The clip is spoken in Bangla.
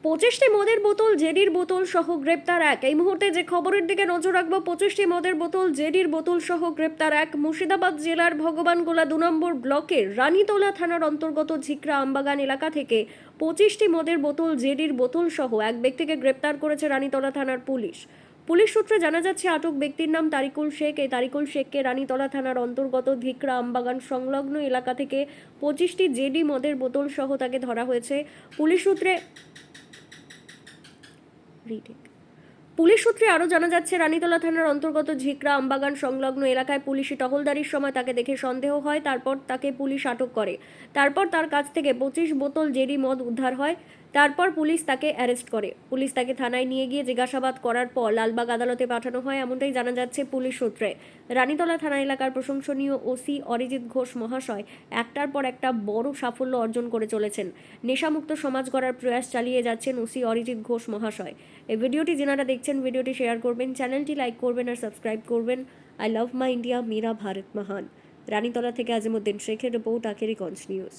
25টি মদের বোতল, জেডির বোতল সহ গ্রেপ্তার এক। এই মুহূর্তে যে খবরের দিকে নজর রাখবো, 25টি মদের বোতল, জেডির বোতল সহ গ্রেপ্তার এক। মুর্শিদাবাদ জেলার ভগবানগোলা 2 নম্বর ব্লকের রানীতলা থানার অন্তর্গত ঝিকরা আমবাগান এলাকা থেকে 25টি মদের বোতল, জেডির বোতল সহ এক ব্যক্তিকে গ্রেপ্তার করেছে রানীতলা থানার পুলিশ। পুলিশ সূত্রে জানা যাচ্ছে, আটক ব্যক্তির নাম তারিকুল শেখ। এই তারিকুল শেখকে রানীতলা থানার অন্তর্গত ধিকরা আমবাগান সংলগ্ন এলাকা থেকে 25টি জেডি মদের বোতল সহ তাকে ধরা হয়েছে। পুলিশ সূত্রে আরও জানা যাচ্ছে, রানীতলা থানার অন্তর্গত ঝিকরা আমবাগান সংলগ্ন এলাকায় পুলিশি টহলদারির সময় তাকে দেখে সন্দেহ হয়। তারপর তাকে পুলিশ আটক করে। তারপর তার কাছ থেকে 25 বোতল জেডি মদ উদ্ধার হয়। তারপর পুলিশ তাকে অ্যারেস্ট করে। পুলিশ তাকে থানায় নিয়ে গিয়ে জিজ্ঞাসাবাদ করার পর লালবাগ আদালতে পাঠানো হয়, এমনটাই জানা যাচ্ছে পুলিশ সূত্রে। রানীতলা থানা এলাকার প্রশংসনীয় ওসি অরিজিৎ ঘোষ মহাশয় একটার পর একটা বড় সাফল্য অর্জন করে চলেছেন। নেশামুক্ত সমাজ গড়ার প্রয়াস চালিয়ে যাচ্ছেন ওসি অরিজিৎ ঘোষ মহাশয়। এই ভিডিওটি যারা দেখছেন, ভিডিওটি শেয়ার করবেন, চ্যানেলটি লাইক করবেন আর সাবস্ক্রাইব করবেন। আই লাভ মাই ইন্ডিয়া, মেরা ভারত মহান। রানীতলা থেকে আজিমুদ্দিন শেখের রিপোর্ট, আখেরি গঞ্জ নিউজ।